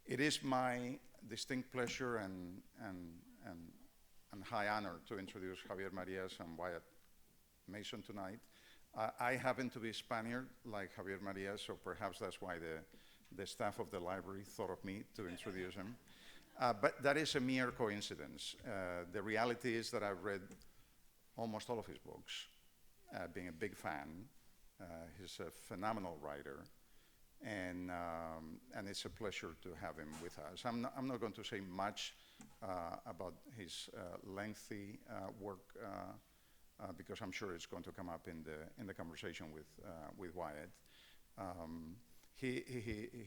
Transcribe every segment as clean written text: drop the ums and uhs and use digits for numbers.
It is my distinct pleasure and high honor to introduce Javier Marías and Wyatt Mason tonight. I happen to be Spaniard, like Javier Marías, so perhaps that's why the staff of the library thought of me to introduce him. But that is a mere coincidence. The reality is that I've read almost all of his books, being a big fan. He's a phenomenal writer, and it's a pleasure to have him with us. I'm not going to say much about his lengthy work because I'm sure it's going to come up in the conversation with Wyatt. He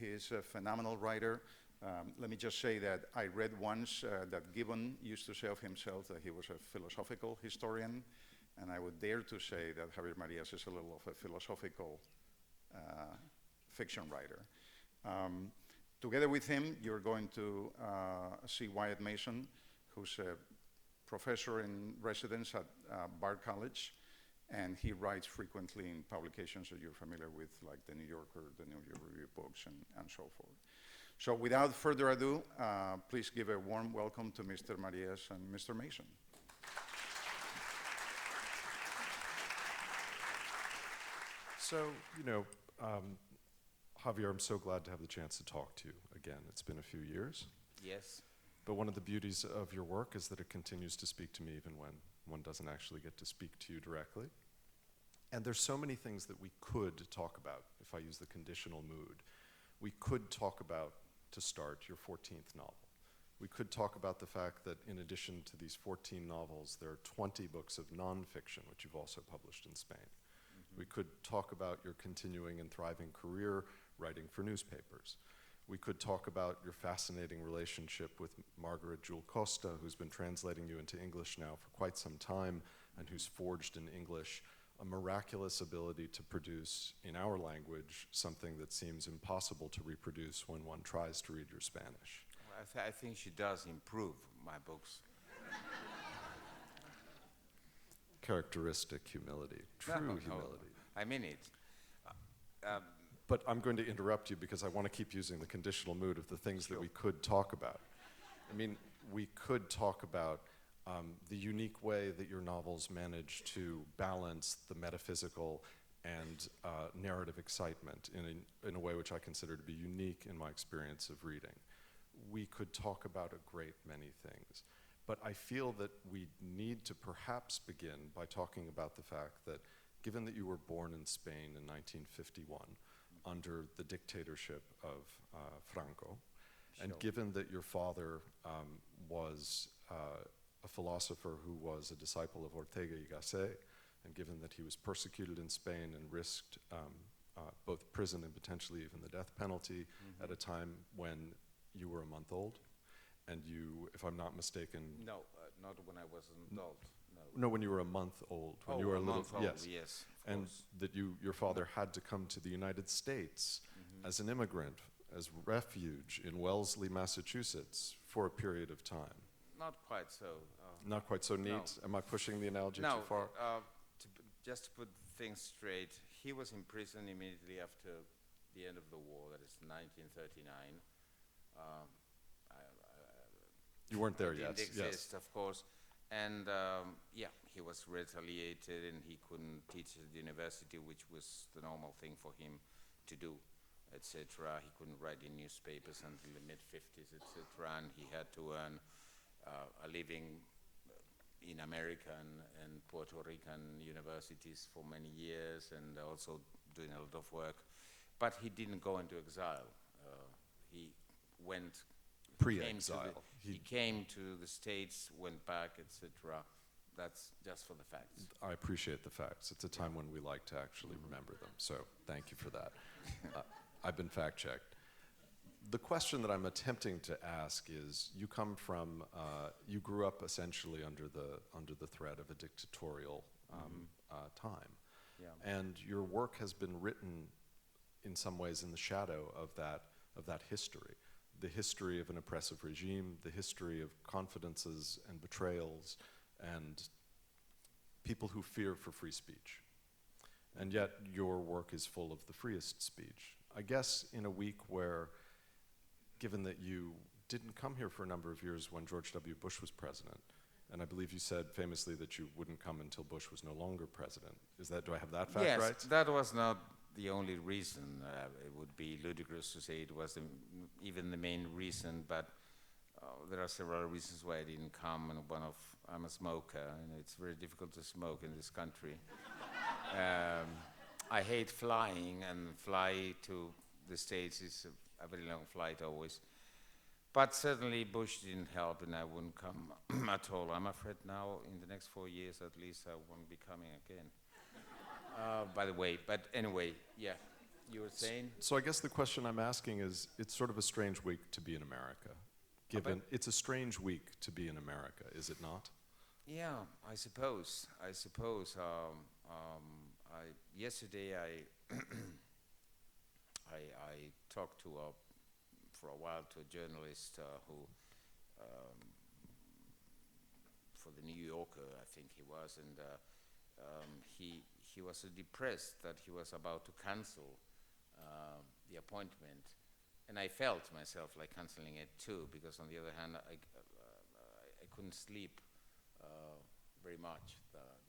is a phenomenal writer. Let me just say that I read once that Gibbon used to say of himself that he was a philosophical historian, and I would dare to say that Javier Marías is a little of a philosophical fiction writer. Together with him, you're going to see Wyatt Mason, who's a professor in residence at Bard College, and he writes frequently in publications that you're familiar with, like the New Yorker, the New York Review books, and so forth. So without further ado, please give a warm welcome to Mr. Marías and Mr. Mason. So, Javier, I'm so glad to have the chance to talk to you again. It's been a few years. Yes. But one of the beauties of your work is that it continues to speak to me even when one doesn't actually get to speak to you directly. And there's so many things that we could talk about, if I use the conditional mood. We could talk about, to start, your 14th novel. We could talk about the fact that in addition to these 14 novels, there are 20 books of nonfiction, which you've also published in Spain. We could talk about your continuing and thriving career writing for newspapers. We could talk about your fascinating relationship with Margaret Jewel Costa, who's been translating you into English now for quite some time, and who's forged in English a miraculous ability to produce in our language something that seems impossible to reproduce when one tries to read your Spanish. Well, I think she does improve my books. Characteristic humility, true humility. I mean it. But I'm going to interrupt you because I want to keep using the conditional mood of the things that we could talk about. I mean, we could talk about the unique way that your novels manage to balance the metaphysical and narrative excitement in a way which I consider to be unique in my experience of reading. We could talk about a great many things. But I feel that we need to perhaps begin by talking about the fact that given that you were born in Spain in 1951 under the dictatorship of Franco, and given that your father was a philosopher who was a disciple of Ortega y Gasset, and given that he was persecuted in Spain and risked both prison and potentially even the death penalty at a time when you were a month old, and you, if I'm not mistaken... No, not when I was an adult. No, when you were a month old. When you were a little, month old, yes. And that your father had to come to the United States as an immigrant, as refuge in Wellesley, Massachusetts, for a period of time. Not quite so. Not quite so neat? No. Am I pushing the analogy too far? Just to put things straight, he was in prison immediately after the end of the war, that is 1939. You weren't there yet. Didn't exist, of course. And yeah, he was retaliated and he couldn't teach at the university, which was the normal thing for him to do, etc. He couldn't write in newspapers until the mid-50s, etc. And he had to earn a living in American and Puerto Rican universities for many years, and also doing a lot of work. But he didn't go into exile. He went... Pre-exile. He came to the States, went back, etc. That's just for the facts. I appreciate the facts. It's a time when we like to actually remember them, so thank you for that. I've been fact-checked. The question that I'm attempting to ask is, you come from, you grew up essentially under the threat of a dictatorial time. Yeah. And your work has been written in some ways in the shadow of that history. The history of an oppressive regime, the history of confidences and betrayals, and people who fear for free speech. And yet your work is full of the freest speech. I guess in a week where given that you didn't come here for a number of years when George W. Bush was president, and I believe you said famously that you wouldn't come until Bush was no longer president. Do I have that fact Yes, right? that was not the only reason. It would be ludicrous to say it was even the main reason, but there are several reasons why I didn't come, and I'm a smoker, and it's very difficult to smoke in this country. I hate flying, and fly to the States is a very long flight always. But certainly Bush didn't help, and I wouldn't come at all. I'm afraid now, in the next 4 years at least, I won't be coming again. By the way, but anyway, yeah, you were saying? So I guess the question I'm asking is, it's sort of a strange week to be in America. It's a strange week to be in America, is it not? Yeah, I suppose. Yesterday I talked for a while to a journalist who, for the New Yorker, I think he was, and he was so depressed that he was about to cancel the appointment, and I felt myself like canceling it too, because on the other hand, I couldn't sleep very much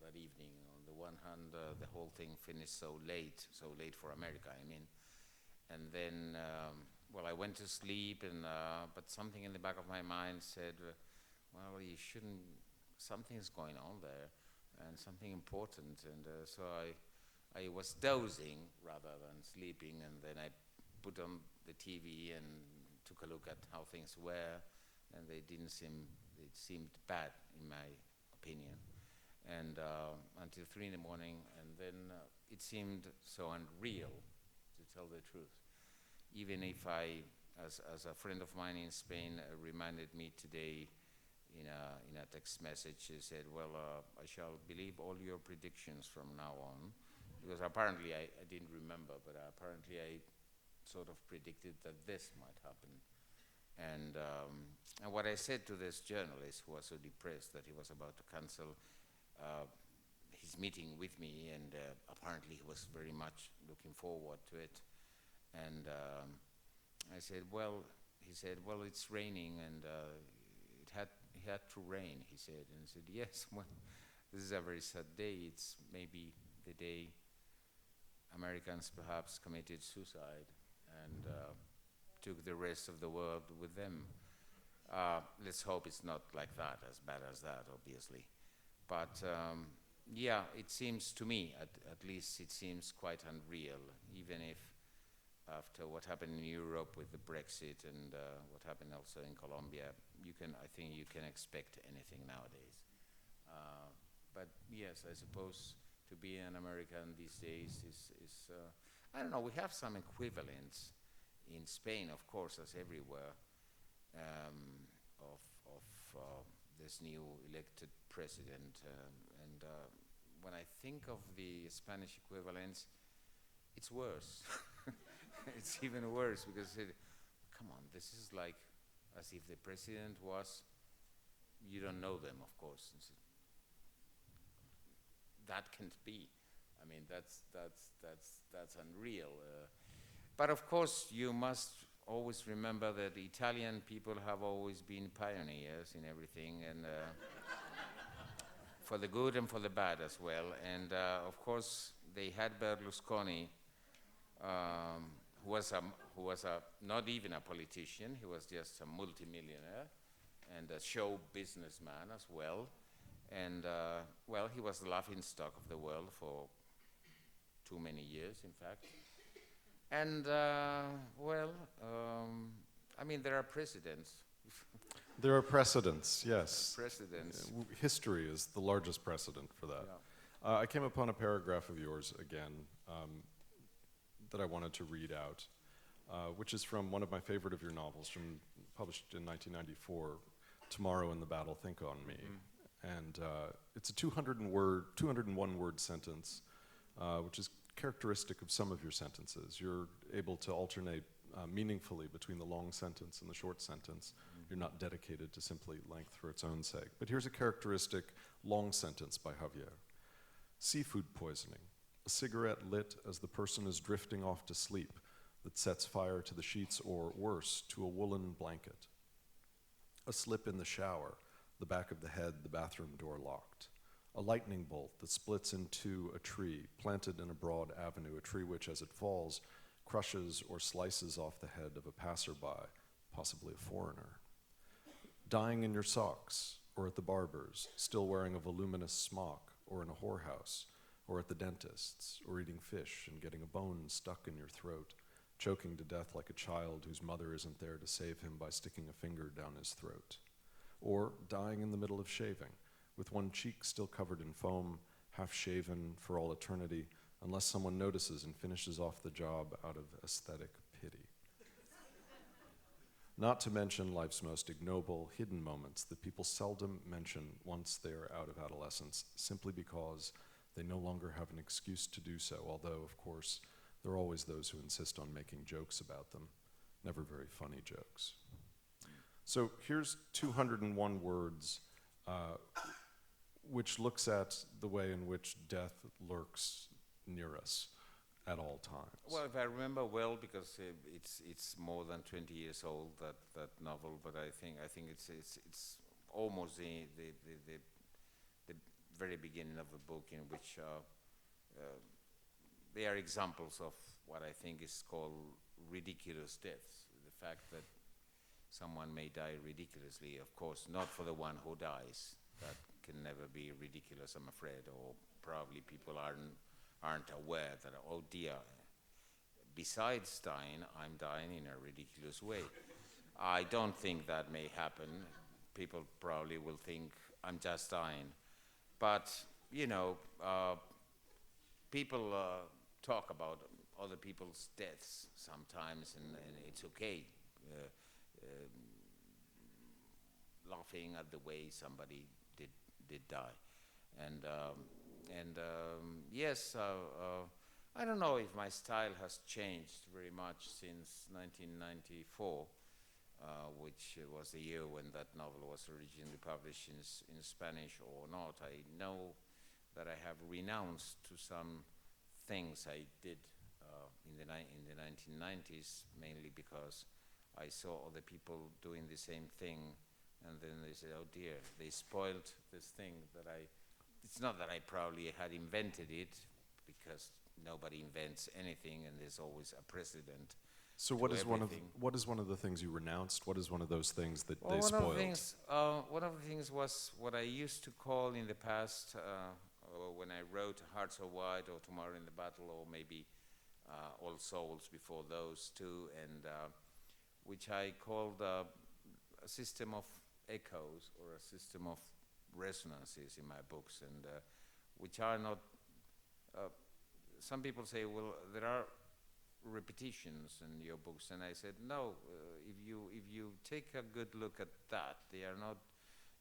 that evening. On the one hand, the whole thing finished so late for America, I mean, and then, well, I went to sleep, and but something in the back of my mind said, well, you shouldn't, something's going on there, and something important, and so I was dozing rather than sleeping, and then I put on the TV and took a look at how things were, and it seemed bad in my opinion, and until 3 in the morning, and then it seemed so unreal, to tell the truth. Even if as a friend of mine in Spain reminded me today in a text message, he said, well, I shall believe all your predictions from now on, because apparently I didn't remember, but apparently I sort of predicted that this might happen. And what I said to this journalist, who was so depressed that he was about to cancel his meeting with me, and apparently he was very much looking forward to it. And I said, well, he said, well, it's raining, and it had to rain, he said. And I said, yes, well, this is a very sad day. It's maybe the day Americans perhaps committed suicide and took the rest of the world with them. Let's hope it's not like that, as bad as that, obviously. But yeah, it seems to me, at least it seems quite unreal, even if after what happened in Europe with the Brexit and what happened also in Colombia, I think you can expect anything nowadays. But yes, I suppose to be an American these days is I don't know, we have some equivalents in Spain, of course, as everywhere, of this new elected president. And when I think of the Spanish equivalents, it's worse. It's even worse, because come on, this is like as if the president was, you don't know them, of course. That can't be. I mean, that's unreal. But of course, you must always remember that the Italian people have always been pioneers in everything, and for the good and for the bad as well. And of course, they had Berlusconi, who was not even a politician. He was just a multimillionaire and a show businessman as well. And well, he was the laughingstock of the world for too many years, in fact. And well, I mean, there are precedents. There are precedents, yes. Precedents. History is the largest precedent for that. Yeah. I came upon a paragraph of yours again that I wanted to read out, which is from one of my favorite of your novels, published in 1994, Tomorrow in the Battle, Think on Me. Mm-hmm. And it's a 201 word sentence, which is characteristic of some of your sentences. You're able to alternate meaningfully between the long sentence and the short sentence. Mm-hmm. You're not dedicated to simply length for its own sake. But here's a characteristic long sentence by Javier. Seafood poisoning. A cigarette lit as the person is drifting off to sleep. that sets fire to the sheets or, worse, to a woolen blanket. A slip in the shower, the back of the head, the bathroom door locked. A lightning bolt that splits in two a tree, planted in a broad avenue, a tree which, as it falls, crushes or slices off the head of a passerby, possibly a foreigner. Dying in your socks, or at the barber's, still wearing a voluminous smock, or in a whorehouse, or at the dentist's, or eating fish and getting a bone stuck in your throat, choking to death like a child whose mother isn't there to save him by sticking a finger down his throat. Or dying in the middle of shaving, with one cheek still covered in foam, half shaven for all eternity, unless someone notices and finishes off the job out of aesthetic pity. Not to mention life's most ignoble, hidden moments that people seldom mention once they are out of adolescence, simply because they no longer have an excuse to do so, although, of course, there are always those who insist on making jokes about them, never very funny jokes. So here's 201 words, which looks at the way in which death lurks near us at all times. Well, if I remember well, because it's more than 20 years old, that novel, but I think it's almost the very beginning of the book, in which they are examples of what I think is called ridiculous deaths. The fact that someone may die ridiculously, of course, not for the one who dies. That can never be ridiculous, I'm afraid, or probably people aren't aware that, oh dear, besides dying, I'm dying in a ridiculous way. I don't think that may happen. People probably will think I'm just dying. But, you know, people talk about other people's deaths sometimes, and it's okay. Laughing at the way somebody did die. And yes, I don't know if my style has changed very much since 1994, which was the year when that novel was originally published in Spanish or not. I know that I have renounced to some things I did in the 1990s, mainly because I saw other people doing the same thing, and then they said, oh dear, they spoiled this thing that it's not that I probably had invented it, because nobody invents anything and there's always a precedent. So what is one of the things you renounced? What is one of those things that they one spoiled? One of the things was what I used to call in the past, when I wrote Hearts of White or Tomorrow in the Battle, or maybe All Souls before those two, and which I called a system of echoes, or a system of resonances in my books, and which are not, some people say, well, there are repetitions in your books, and I said, no, if you take a good look at that, they are not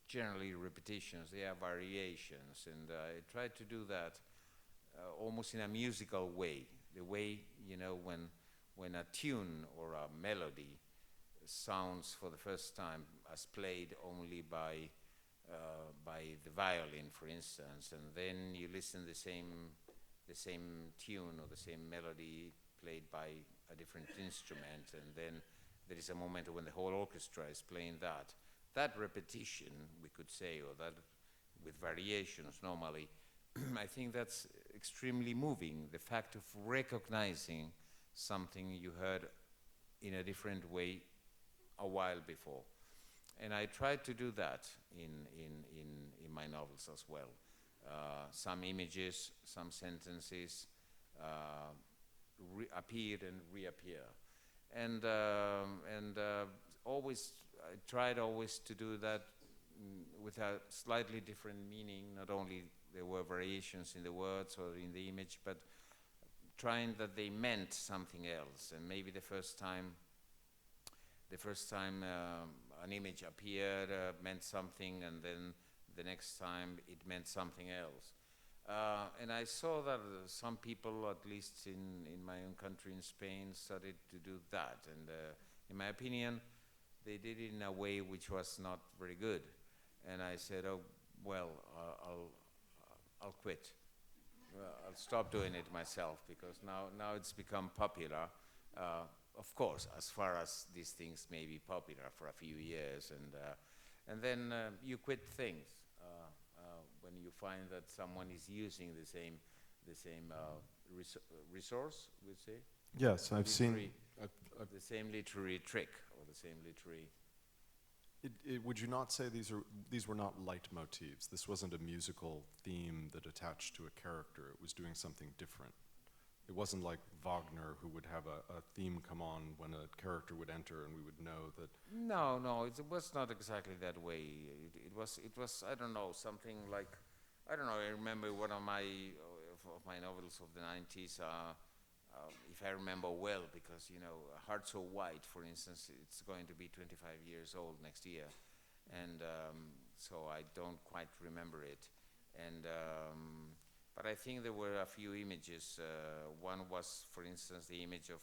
generally repetitions, they are variations, and I tried to do that almost in a musical way, the way, you know, when a tune or a melody sounds for the first time as played only by the violin, for instance, and then you listen the same tune or the same melody played by a different instrument, and then there is a moment when the whole orchestra is playing that. That repetition, we could say, or that with variations normally, I think that's extremely moving, the fact of recognizing something you heard in a different way a while before. And I tried to do that in my novels as well. Some images, some sentences appear and reappear. And always, I tried always to do that with a slightly different meaning. Not only there were variations in the words or in the image, but trying that they meant something else. And maybe the first time an image appeared meant something, and then the next time it meant something else. And I saw that some people, at least in my own country, in Spain, started to do that. And in my opinion, they did it in a way which was not very good. And I said, oh, well, I'll quit. I'll stop doing it myself, because now it's become popular, Of course, as far as these things may be popular for a few years, and then you quit things when you find that someone is using the same resource, we say. Yes, I've seen. The same literary trick or the same literary. Would you not say these were not leitmotifs? This wasn't a musical theme that attached to a character. It was doing something different. It wasn't like Wagner, who would have a theme come on when a character would enter, and we would know that. No, it was not exactly that way. It was I don't know, something like, I don't know. I remember one of my novels of the 90s. If I remember well, because Heart So White, for instance, it's going to be 25 years old next year, and so I don't quite remember it. And but I think there were a few images. One was, for instance, the image of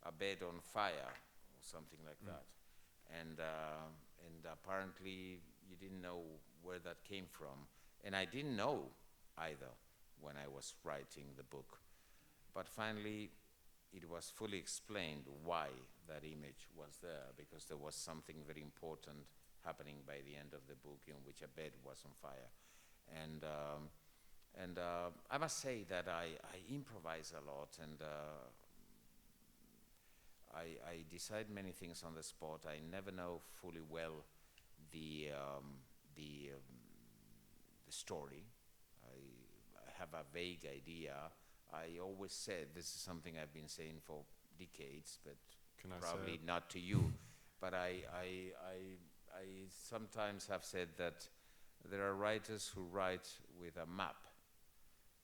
a bed on fire or something like that, and apparently you didn't know where that came from, and I didn't know either when I was writing the book. But finally, it was fully explained why that image was there, because there was something very important happening by the end of the book in which a bed was on fire. And I must say that I improvise a lot, and I decide many things on the spot. I never know fully well the story. I have a vague idea. I always said, this is something I've been saying for decades, but probably not to you. But I sometimes have said that there are writers who write with a map,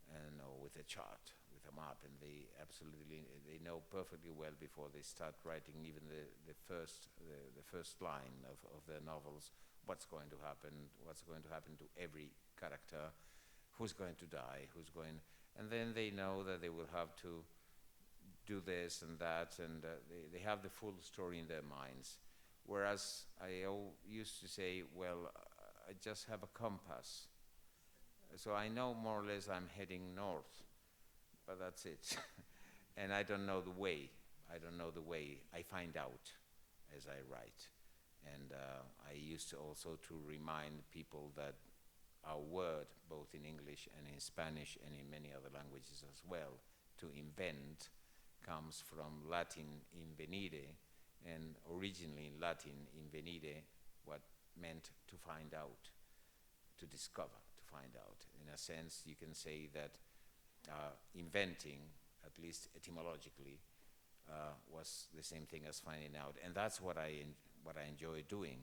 or with a chart, with a map, and they know perfectly well before they start writing even the first line of their novels what's going to happen to every character, who's going to die, and then they know that they will have to do this and that, and they have the full story in their minds. Whereas I used to say, well, I just have a compass. So I know more or less I'm heading north, but that's it. And I don't know the way. I find out as I write. And I used to also to remind people that our word, both in English and in Spanish and in many other languages as well, to invent, comes from Latin invenire, and originally in Latin invenire, what meant to find out, to discover, to find out. In a sense, you can say that inventing, at least etymologically, was the same thing as finding out, and that's what I enjoy doing.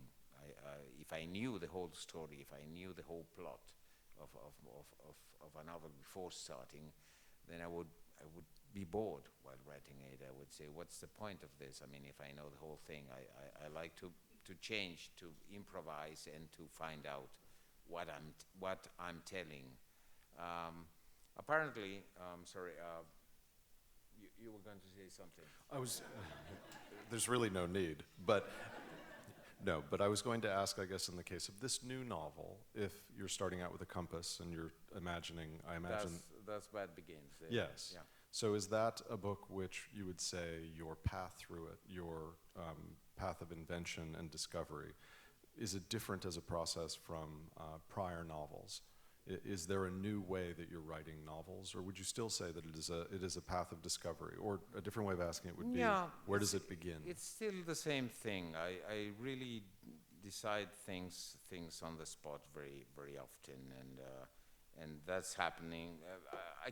If I knew the whole story, if I knew the whole plot of a novel before starting, then I would be bored while writing it. I would say, what's the point of this? I mean, if I know the whole thing, I like to change, to improvise, and to find out what I'm telling. Apparently, sorry, you were going to say something. There's really no need, but no, but I was going to ask, I guess, in the case of this new novel, if you're starting out with a compass and you're imagining, I imagine. That's where it begins. Yes. Yeah. So is that a book which you would say your path through it, your path of invention and discovery, is it different as a process from prior novels? Is there a new way that you're writing novels, or would you still say that it is a path of discovery? Or a different way of asking it would be, where does it begin? It's still the same thing. I really decide things on the spot very, very often, and that's happening. I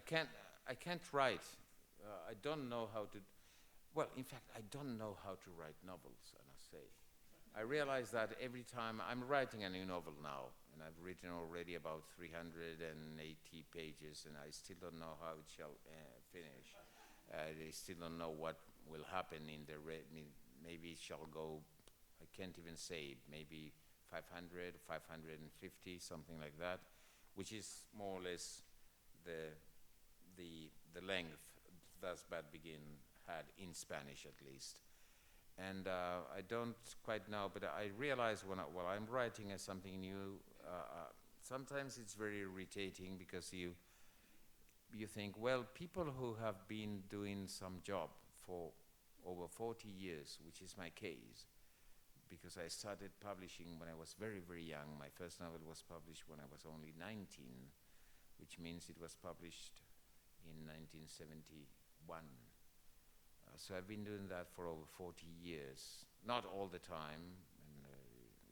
can't write. I don't know how to. Well, in fact, I don't know how to write novels, I must say. I realize that every time I'm writing a new novel now, and I've written already about 380 pages, and I still don't know how it shall finish. I still don't know what will happen in the maybe it shall go, I can't even say, maybe 500, 550, something like that, which is more or less the length Thus Bad Begin had in Spanish at least. And I don't quite know, but I realize while I'm writing something new, sometimes it's very irritating because you think, well, people who have been doing some job for over 40 years, which is my case, because I started publishing when I was very, very young. My first novel was published when I was only 19, which means it was published in 1971. So I've been doing that for over 40 years. Not all the time, and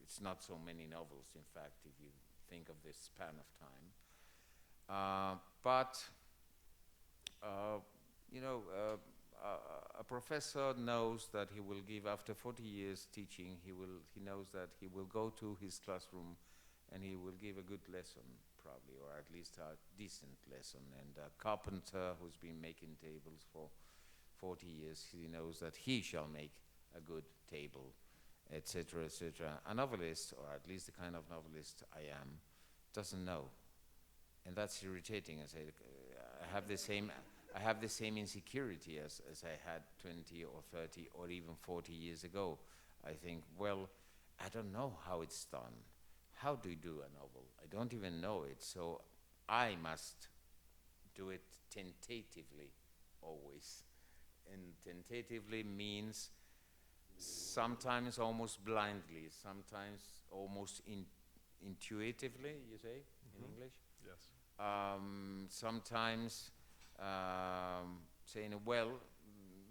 it's not so many novels, in fact, if you think of this span of time. A professor knows that he will give, after 40 years teaching, he knows that he will go to his classroom and he will give a good lesson, probably, or at least a decent lesson. And a carpenter who's been making tables for 40 years, he knows that he shall make a good table, etc., etc. A novelist, or at least the kind of novelist I am, doesn't know. And that's irritating. I have the same insecurity as I had 20 or 30 or even 40 years ago. I think, well, I don't know how it's done. How do you do a novel? I don't even know it, so I must do it tentatively, always. And tentatively means sometimes almost blindly, sometimes almost intuitively, you say, in English? Yes. Sometimes saying, well,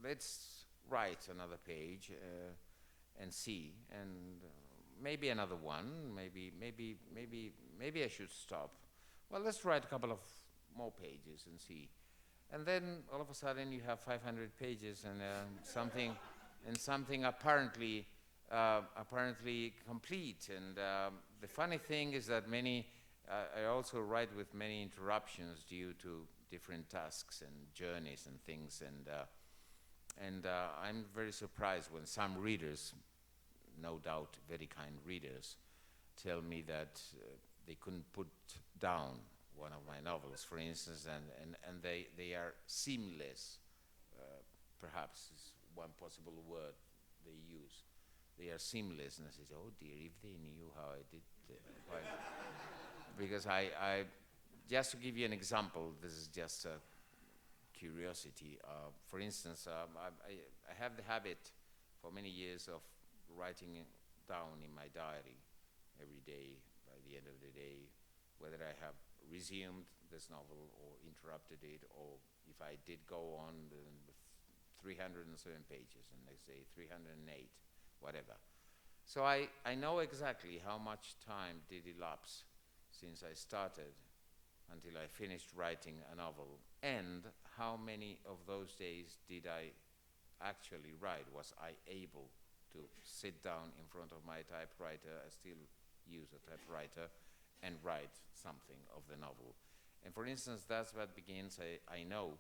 let's write another page and see, and maybe another one, maybe I should stop. Well, let's write a couple of more pages and see. And then all of a sudden you have 500 pages and something apparently complete. And the funny thing is that I also write with many interruptions due to different tasks and journeys and things. And I'm very surprised when some readers, no doubt very kind readers, tell me that they couldn't put down one of my novels, for instance, and they are seamless, perhaps is one possible word they use. They are seamless, and I say, oh dear, if they knew how I did because I just to give you an example, this is just a curiosity. For instance, I have the habit for many years of writing it down in my diary every day, by the end of the day, whether I have resumed this novel or interrupted it, or if I did go on with 307 pages, and they say 308, whatever. So I know exactly how much time did elapse since I started until I finished writing a novel, and how many of those days did I actually write. Was I able to sit down in front of my typewriter, I still use a typewriter, and write something of the novel. And for instance, that's what begins. I know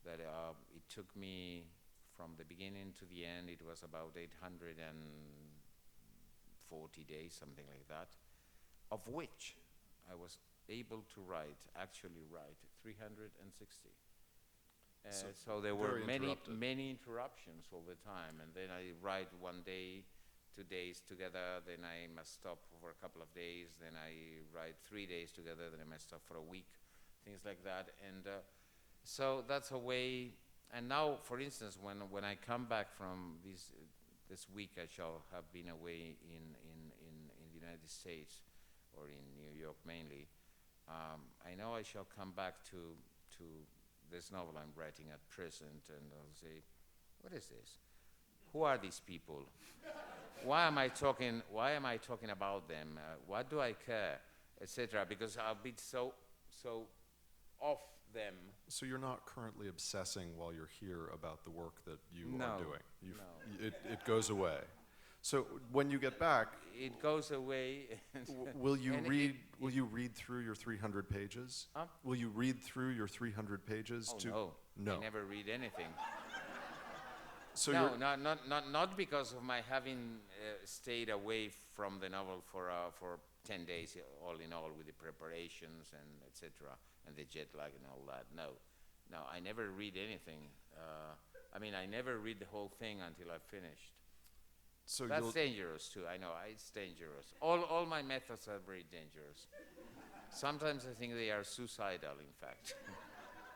that it took me from the beginning to the end, it was about 840 days, something like that, of which I was able to actually write 360. So there were many interruptions all the time, and then I write one day, 2 days together, then I must stop for a couple of days, then I write 3 days together, then I must stop for a week, things like that. And so that's a way. And now, for instance, when I come back from this week, I shall have been away in the United States, or in New York mainly. I know I shall come back to this novel I'm writing at present, and I'll say, what is this? Who are these people? Why am I talking about them? What do I care, etc.? Because I'll be so off them. So you're not currently obsessing while you're here about the work that you are doing? No. It goes away. So when you get back, it goes away. Will you read through your 300 pages? Huh? Will you read through your 300 pages? No. I never read anything. So no, not because of my having stayed away from the novel for 10 days, all in all, with the preparations and etc. and the jet lag and all that. No, I never read anything. I never read the whole thing until I finished. So that's dangerous too. I know it's dangerous. All my methods are very dangerous. Sometimes I think they are suicidal, in fact.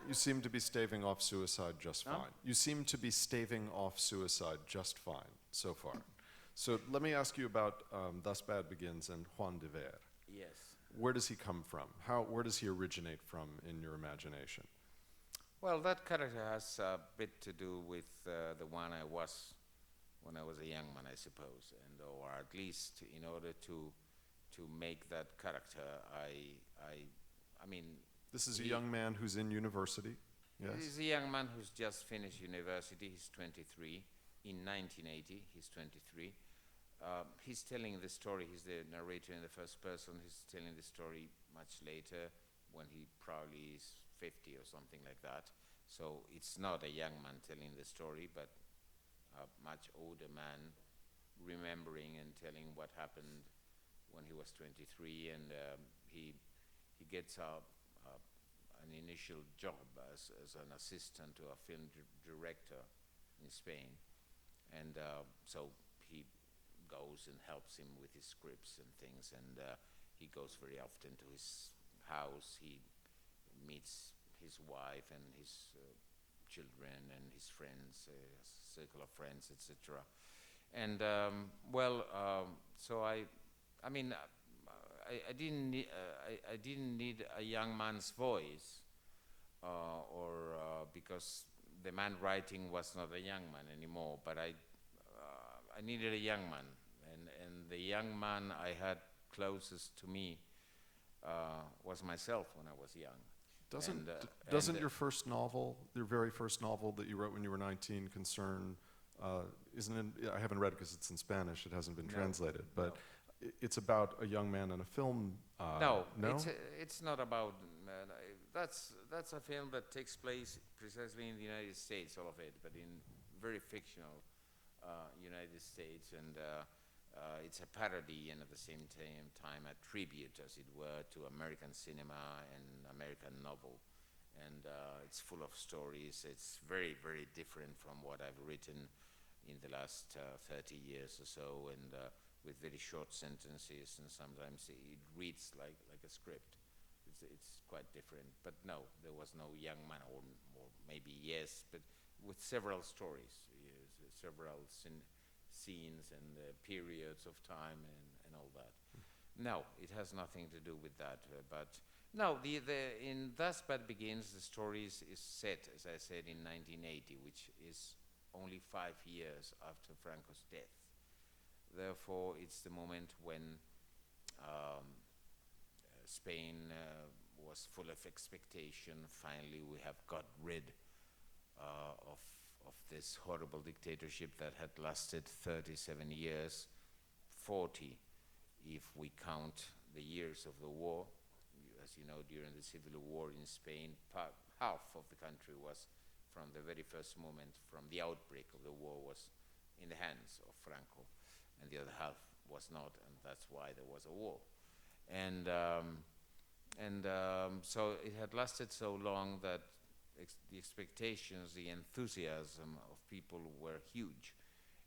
You seem to be staving off suicide just No? fine. You seem to be staving off suicide just fine so far. So let me ask you about Thus Bad Begins and Juan de Ver. Yes. Where does he come from? Where does he originate from in your imagination? Well, that character has a bit to do with the one I was when I was a young man, I suppose, and or at least in order to make that character, I mean. This is a young man who's in university. Yes. He's a young man who's just finished university. He's 23. In 1980, he's 23. He's telling the story. He's the narrator in the first person. He's telling the story much later when he probably is 50 or something like that. So it's not a young man telling the story, but a much older man remembering and telling what happened when he was 23, and he gets an initial job as an assistant to a film director in Spain, and so he goes and helps him with his scripts and things, and he goes very often to his house. He meets his wife and his children and his friends, circle of friends, etc. And so I mean, I didn't need a young man's voice, because the man writing was not a young man anymore. But I needed a young man, and the young man I had closest to me was myself when I was young. Doesn't your first novel, your very first novel that you wrote when you were 19, concern? Isn't it? I haven't read it because it's in Spanish. It hasn't been translated, but. No. It's about a young man in a film. No, no, it's not about. That's a film that takes place precisely in the United States, all of it, but in very fictional United States, and it's a parody and at the same time a tribute, as it were, to American cinema and American novel, and it's full of stories. It's very, very different from what I've written in the last 30 years or so, and with very short sentences, and sometimes it reads like a script. It's quite different. But no, there was no young man, or maybe yes, but with several stories, several scenes and periods of time and all that. No, it has nothing to do with that. But no, in Thus Bad Begins, the story is set, as I said, in 1980, which is only 5 years after Franco's death. Therefore, it's the moment when Spain was full of expectation. Finally, we have got rid of this horrible dictatorship that had lasted 37 years, 40 if we count the years of the war. As you know, during the Civil War in Spain, half of the country was, from the very first moment, from the outbreak of the war, was in the hands of Franco, and the other half was not, and that's why there was a war. And so it had lasted so long that the expectations, the enthusiasm of people were huge.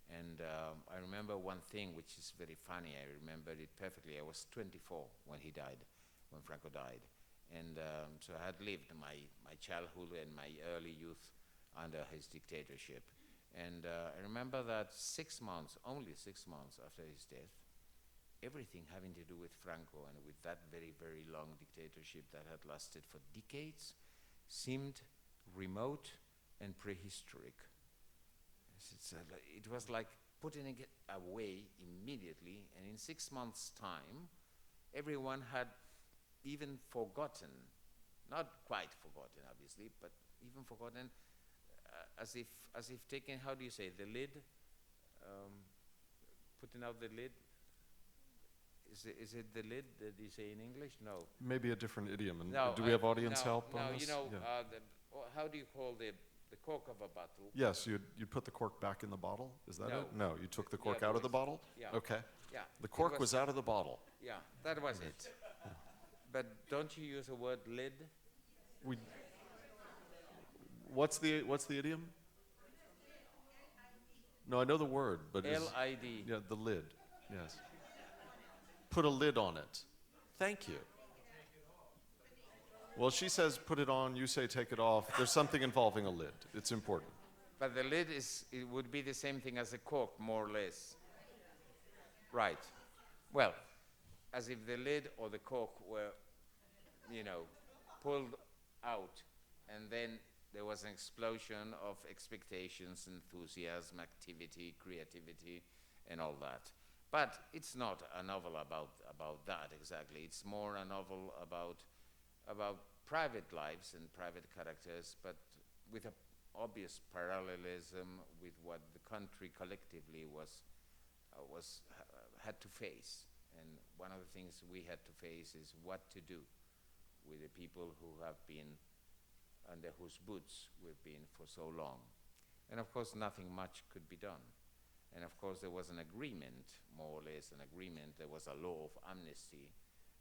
And I remember one thing which is very funny. I remember it perfectly. I was 24 when he died, when Franco died. And so I had lived my childhood and my early youth under his dictatorship. And I remember that only 6 months after his death, everything having to do with Franco and with that very, very long dictatorship that had lasted for decades seemed remote and prehistoric. It was like putting it away immediately, and in 6 months' time, everyone had even forgotten, not quite forgotten, obviously, but even forgotten, as if taking, how do you say, the lid, putting out the lid. Is it the lid that you say in English? No. Maybe a different idiom. And no, do we have audience help on no, this? you know, how do you call the cork of a bottle? Yes, you'd put the cork back in the bottle? Is that No. it? No, you took the cork Yeah, out of the bottle? Yeah. Okay. Yeah. The cork was out of the bottle. Yeah, that was it. But don't you use the word lid? What's the idiom? No, I know the word, but L-I-D. yeah, the lid. Yes. Put a lid on it. Thank you. Well, she says put it on, you say take it off. There's something involving a lid. It's important. But the lid it would be the same thing as a cork, more or less. Right. Well, as if the lid or the cork were, pulled out, and then there was an explosion of expectations, enthusiasm, activity, creativity, and all that. But it's not a novel about that exactly. It's more a novel about private lives and private characters, but with an obvious parallelism with what the country collectively had to face. And one of the things we had to face is what to do with the people who have been under whose boots we've been for so long. And of course, nothing much could be done. And of course, there was an agreement, more or less an agreement. There was a law of amnesty,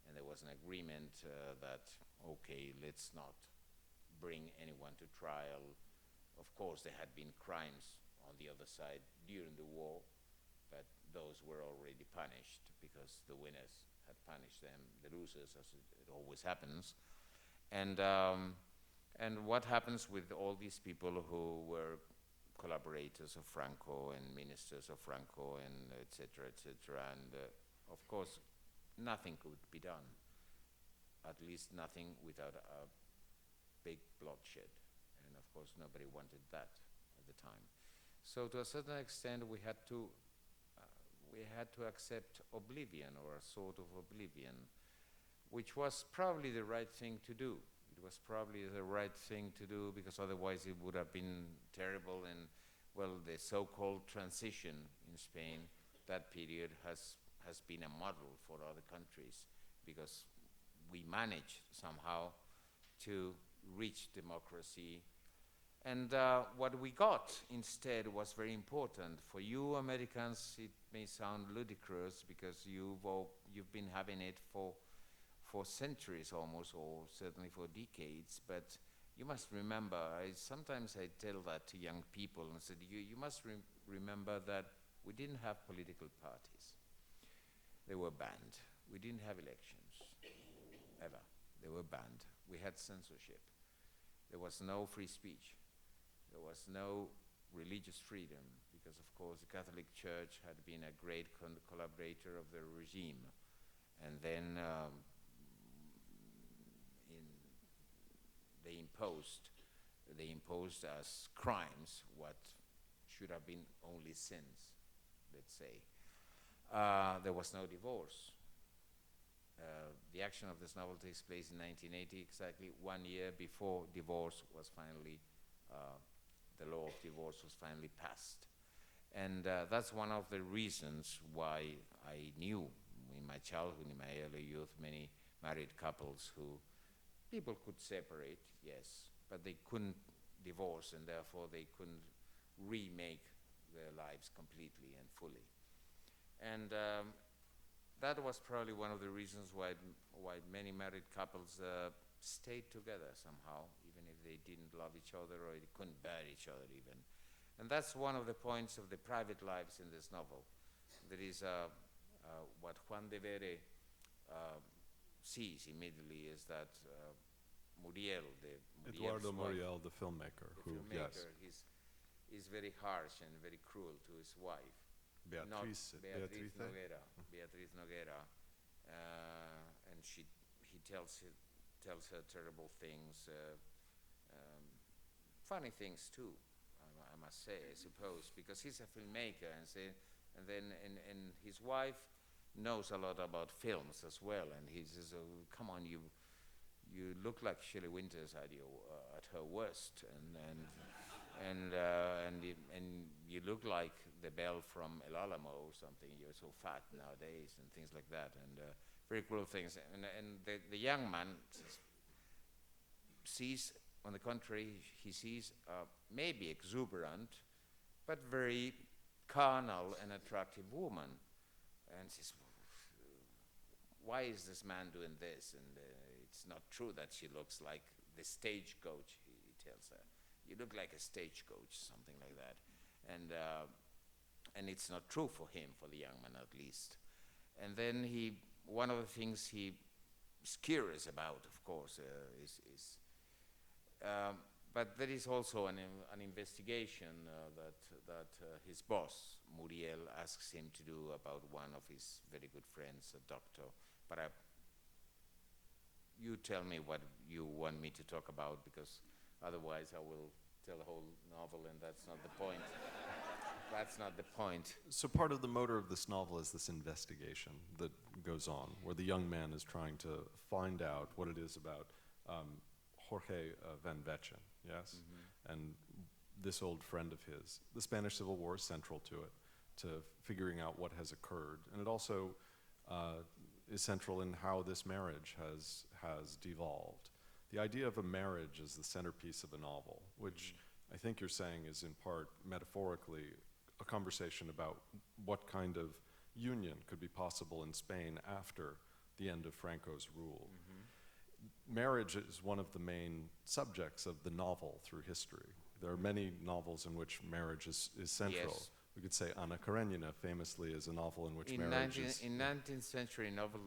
and there was an agreement that, okay, let's not bring anyone to trial. Of course, there had been crimes on the other side during the war, but those were already punished because the winners had punished them, the losers, as it always happens. And what happens with all these people who were collaborators of Franco and ministers of Franco and et cetera, and of course, nothing could be done, at least nothing without a big bloodshed. And of course, nobody wanted that at the time. So to a certain extent, we had to accept oblivion, or a sort of oblivion, which was probably the right thing to do. It was probably the right thing to do because otherwise it would have been terrible. And well, the so-called transition in Spain, that period has been a model for other countries because we managed somehow to reach democracy. And what we got instead was very important. For you Americans, it may sound ludicrous because you've been having it for centuries almost, or certainly for decades, but you must remember, sometimes I tell that to young people and said, you must remember that we didn't have political parties. They were banned. We didn't have elections, ever. They were banned. We had censorship. There was no free speech. There was no religious freedom because, of course, the Catholic Church had been a great collaborator of the regime. And then they imposed as crimes what should have been only sins, let's say. There was no divorce. The action of this novel takes place in 1980, exactly 1 year before divorce was finally, the law of divorce was finally passed. And that's one of the reasons why I knew in my childhood, in my early youth, many married couples who people could separate, yes, but they couldn't divorce, and therefore they couldn't remake their lives completely and fully. And that was probably one of the reasons why many married couples stayed together somehow, even if they didn't love each other or they couldn't bear each other even. And that's one of the points of the private lives in this novel. There is what Juan de Vere sees immediately is that Muriel, Eduardo Muriel, the filmmaker, yes, is very harsh and very cruel to his wife. Beatriz Noguera. Beatriz Noguera, and he tells her terrible things, funny things too, I must say, I suppose, because he's a filmmaker, and his wife knows a lot about films as well, and he says, "Oh, come on, you look like Shelley Winters at her worst, and you look like the belle from El Alamo or something. You're so fat nowadays," and things like that, and very cruel things. And the young man sees, on the contrary, he sees maybe exuberant, but very carnal and attractive woman, and says, "Why is this man doing this?" And it's not true that she looks like the stagecoach, he tells her. "You look like a stagecoach," something like that. And it's not true for him, for the young man at least. And then one of the things he is curious about, of course, but there is also an investigation that his boss, Muriel, asks him to do about one of his very good friends, a doctor. But you tell me what you want me to talk about, because otherwise I will tell the whole novel, and that's not the point. That's not the point. So part of the motor of this novel is this investigation that goes on, where the young man is trying to find out what it is about Jorge Van Vechen, yes? Mm-hmm. And this old friend of his. The Spanish Civil War is central to it, to figuring out what has occurred. And it also is central in how this marriage has devolved. The idea of a marriage as the centerpiece of a novel, which I think you're saying is in part metaphorically a conversation about what kind of union could be possible in Spain after the end of Franco's rule. Mm-hmm. Marriage is one of the main subjects of the novel through history. There are many novels in which marriage is central. Yes. We could say Ana Karenina famously is a novel in which marriage is... In 19th century novel,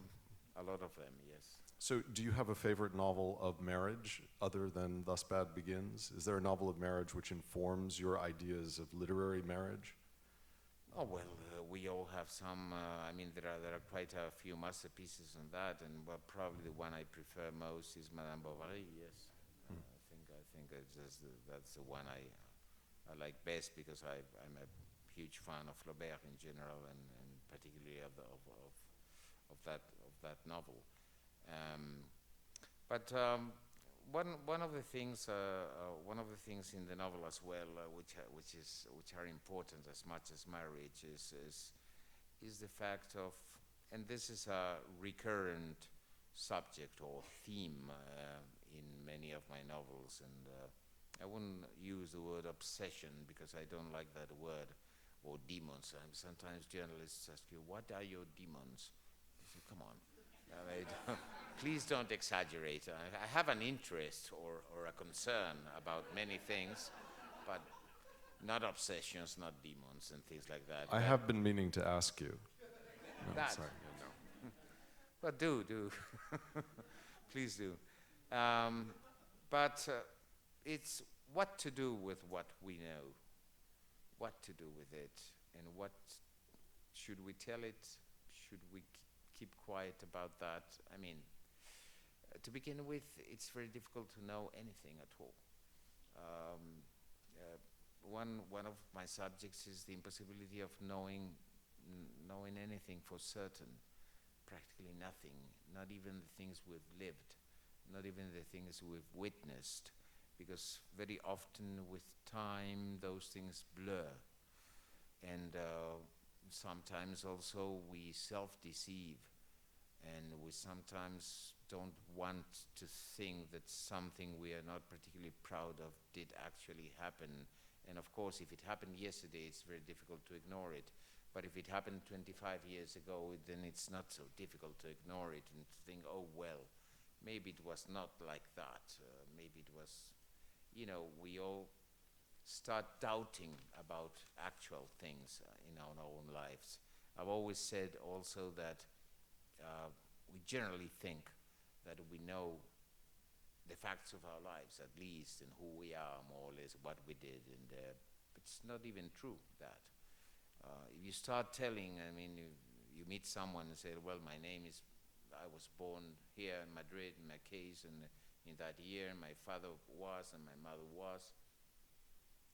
a lot of them, yes. So do you have a favorite novel of marriage other than Thus Bad Begins? Is there a novel of marriage which informs your ideas of literary marriage? Oh, well, we all have some. I mean, there are quite a few masterpieces on that, and probably the one I prefer most is Madame Bovary, yes. I think that's the one I like best, because I'm a huge fan of Flaubert in general, and particularly of that novel. But one of the things in the novel as well, which are important as much as marriage, is the fact of, and this is a recurrent subject or theme in many of my novels, and I wouldn't use the word obsession because I don't like that word, or demons. Sometimes journalists ask you, "What are your demons?" I say, "Come on." Please don't exaggerate. I have an interest or a concern about many things, but not obsessions, not demons, and things like that. I have been meaning to ask you. No, that. Sorry, yeah, no. But do. Please do. But it's what to do with what we know, what to do with it, and what should we tell it, should we keep quiet about that. I mean, to begin with, it's very difficult to know anything at all. One of my subjects is the impossibility of knowing anything for certain. Practically nothing, not even the things we've lived, not even the things we've witnessed, because very often with time those things blur, and sometimes also we self-deceive, and we sometimes don't want to think that something we are not particularly proud of did actually happen. And of course, if it happened yesterday, it's very difficult to ignore it. But if it happened 25 years ago, then it's not so difficult to ignore it and to think, oh, well, maybe it was not like that. Maybe it was, we all start doubting about actual things in our own lives. I've always said also that we generally think that we know the facts of our lives, at least, and who we are, more or less, what we did, and it's not even true, that. If you start telling, you meet someone and say, well, I was born here in Madrid, in my case, and in that year, my father was, and my mother was,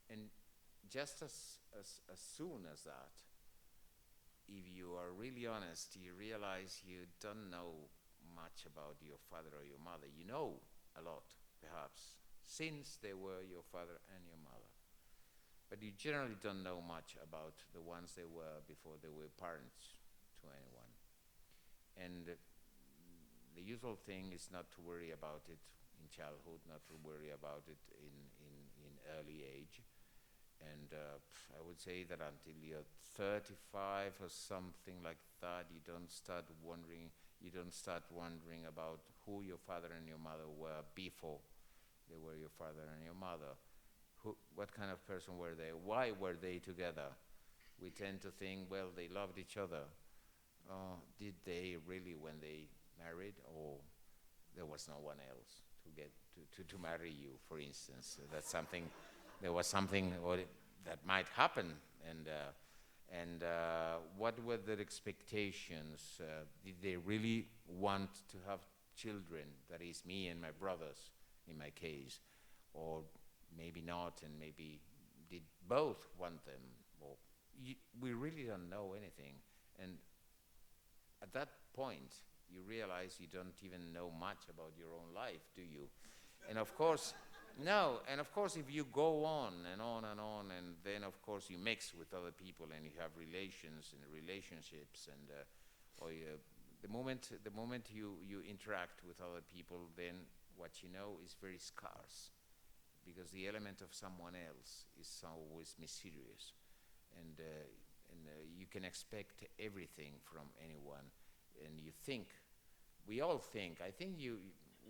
and just as soon as that, if you are really honest, you realize you don't know much about your father or your mother. You know a lot, perhaps, since they were your father and your mother. But you generally don't know much about the ones they were before they were parents to anyone. And the usual thing is not to worry about it in childhood, not to worry about it in early age. And I would say that until you're 35 or something like that, you don't start wondering about who your father and your mother were before they were your father and your mother. What kind of person were they? Why were they together? We tend to think, well, they loved each other. Did they really when they married? Or there was no one else to get to marry you, for instance. That's something, there was something that might happen, and what were their expectations? Did they really want to have children? That is, me and my brothers, in my case, or maybe not, and maybe did both want them? Or we really don't know anything, and at that point, you realize you don't even know much about your own life, do you? And of course, no, and of course if you go on and on and on, and then of course you mix with other people and you have relations and relationships, and the moment you interact with other people, then what you know is very scarce, because the element of someone else is always mysterious, and you can expect everything from anyone, and you think, we all think, I think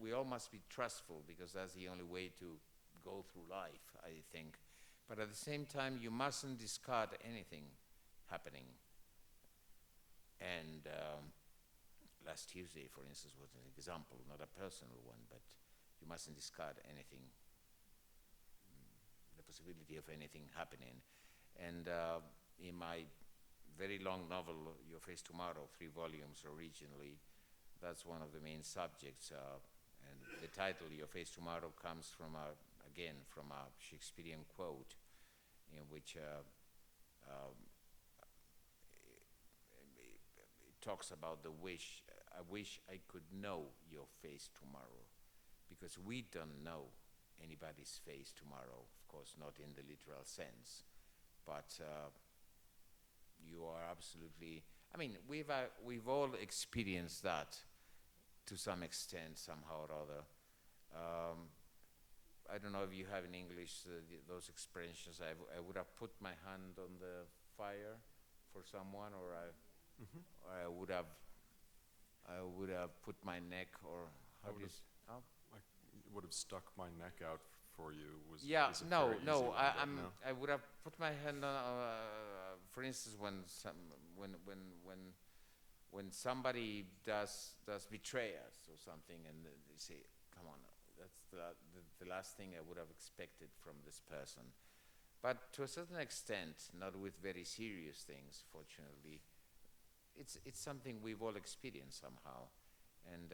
we all must be trustful, because that's the only way to go through life, I think. But at the same time, you mustn't discard anything happening. And last Tuesday, for instance, was an example, not a personal one, but you mustn't discard anything, the possibility of anything happening. And in my very long novel, Your Face Tomorrow, 3 volumes originally, that's one of the main subjects. And the title, Your Face Tomorrow, comes from again, from a Shakespearean quote, in which it talks about the wish. I wish I could know your face tomorrow, because we don't know anybody's face tomorrow, of course, not in the literal sense, but you are absolutely, I mean, we've all experienced that to some extent, somehow or other. I don't know if you have in English those expressions. I would have put my hand on the fire for someone, or I would have put my neck, or how do you I would have stuck my neck out for you. Yeah, was a no, very easy no. one, but no. I would have put my hand on, for instance, when somebody does betray us or something, and they say, "Come on, that's the last thing I would have expected from this person." But to a certain extent, not with very serious things, fortunately, it's something we've all experienced somehow, and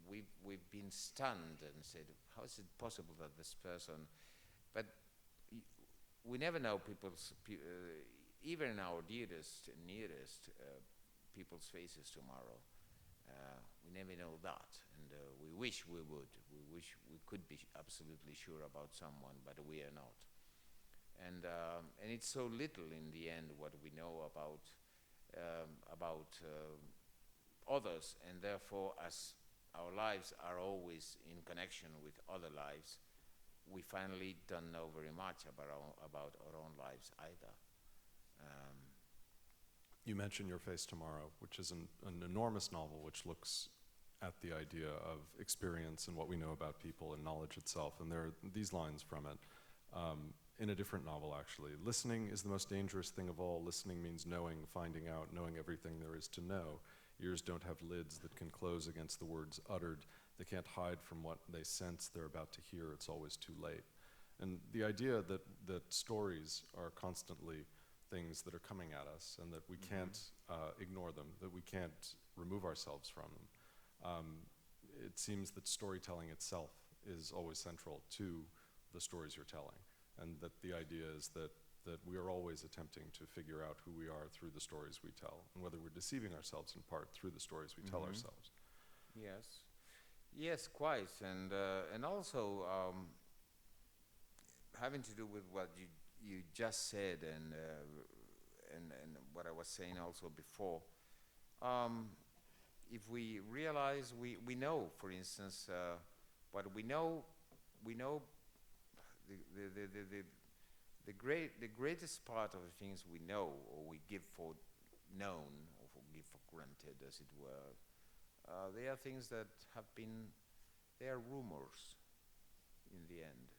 we've been stunned and said, "How is it possible that this person?" But we never know people's, even our dearest and nearest people's faces tomorrow. We never know that, and we wish we would. We wish we could be absolutely sure about someone, but we are not. And it's so little in the end what we know about others, and therefore, as our lives are always in connection with other lives, we finally don't know very much about our own lives either. You mentioned Your Face Tomorrow, which is an enormous novel which looks at the idea of experience and what we know about people and knowledge itself. And there are these lines from it in a different novel, actually. Listening is the most dangerous thing of all. Listening means knowing, finding out, knowing everything there is to know. Ears don't have lids that can close against the words uttered. They can't hide from what they sense they're about to hear. It's always too late. And the idea that stories are constantly things that are coming at us, and that we can't ignore them, that we can't remove ourselves from them. It seems that storytelling itself is always central to the stories you're telling, and that the idea is that we are always attempting to figure out who we are through the stories we tell, and whether we're deceiving ourselves in part through the stories we tell ourselves. Yes, quite, and also having to do with what you just said, and what I was saying also before. If we realize we know, for instance, what we know the greatest part of the things we know, or we give for known, or give for granted, as it were, they are things that they are rumors in the end.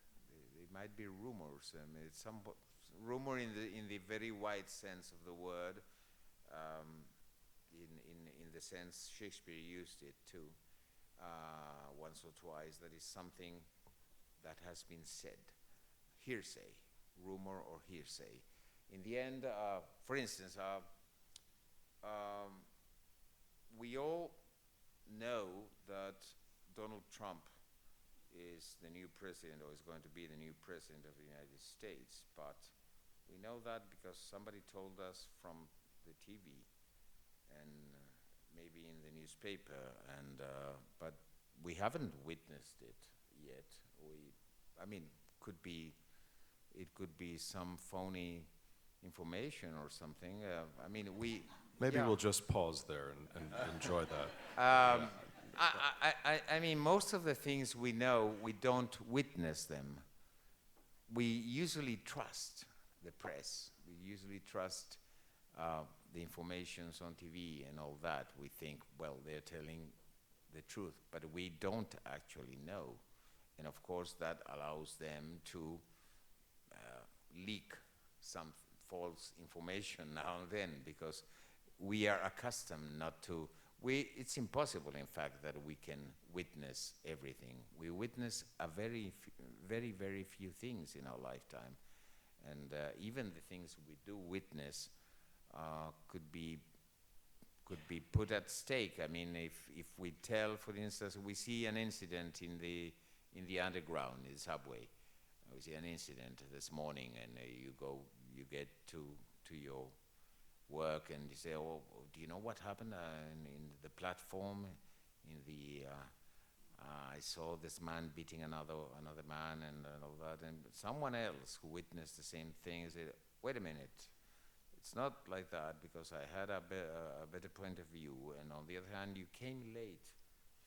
They might be rumors. I mean, it's some rumor in the very wide sense of the word, in the sense Shakespeare used it too. once or twice that is something that has been said, hearsay, rumor or hearsay. In the end, for instance, we all know that Donald Trump is the new president or is going to be the new president of the United States, but we know that because somebody told us from the TV and maybe in the newspaper, and but we haven't witnessed it yet. I mean, it could be some phony information or something. I mean, Maybe yeah. we'll just pause there and enjoy that. I mean, most of the things we know, we don't witness them. We usually trust the press. We usually trust the informations on TV and all that. We think, well, they're telling the truth, but we don't actually know. And of course, that allows them to leak some false information now and then, because we are accustomed not to. It's impossible, in fact, that we can witness everything. We witness a very, very few things in our lifetime, and even the things we do witness could be put at stake. I mean, if we tell, for instance, we see an incident in the underground, in the subway. We see an incident this morning, and you get to your work, and you say, "Oh, do you know what happened in the platform? I saw this man beating another man, and all that." And someone else who witnessed the same thing said, "Wait a minute, it's not like that, because I had a better point of view. And on the other hand, you came late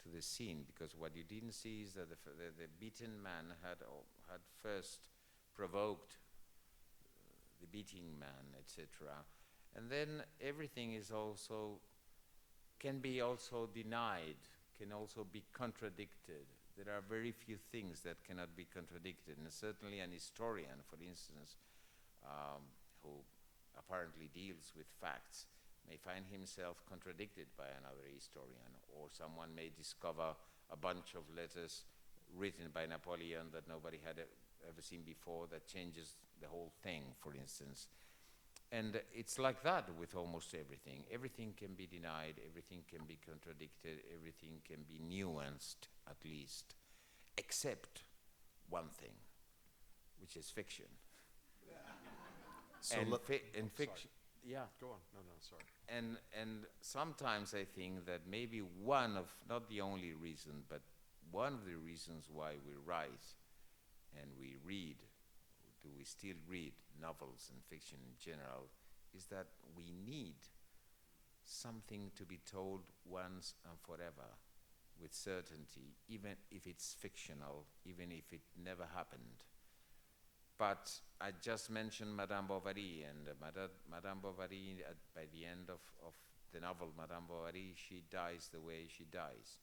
to the scene, because what you didn't see is that the beaten man had first provoked the beating man, etc. And then everything is can be also denied, can also be contradicted. There are very few things that cannot be contradicted, and certainly an historian, for instance, who apparently deals with facts, may find himself contradicted by another historian, or someone may discover a bunch of letters written by Napoleon that nobody had ever seen before, that changes the whole thing, for instance. And it's like that with almost everything. Everything can be denied, everything can be contradicted, everything can be nuanced, at least, except one thing, which is fiction. So and fiction, yeah. Go on. No, sorry. And sometimes I think that maybe one of, not the only reason, but one of the reasons why we write and we read, we still read novels and fiction in general, is that we need something to be told once and forever with certainty, even if it's fictional, even if it never happened. But I just mentioned Madame Bovary, and Madame Bovary, by the end of the novel, Madame Bovary, she dies the way she dies.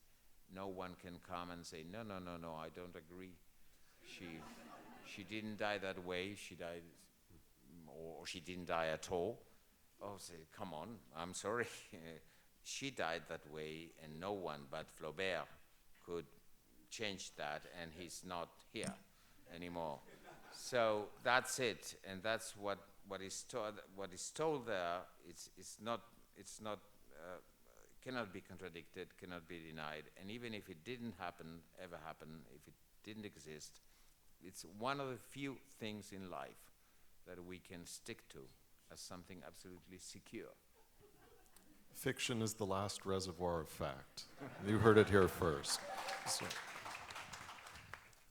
No one can come and say, no, I don't agree. She didn't die that way, she died, or she didn't die at all. Oh, say, come on, I'm sorry. She died that way, and no one but Flaubert could change that, and he's not here anymore. So that's it, and that's what is told. What is told there, it's not cannot be contradicted, cannot be denied, and even if it didn't ever happen, if it didn't exist, it's one of the few things in life that we can stick to as something absolutely secure. Fiction is the last reservoir of fact. You heard it here first. So.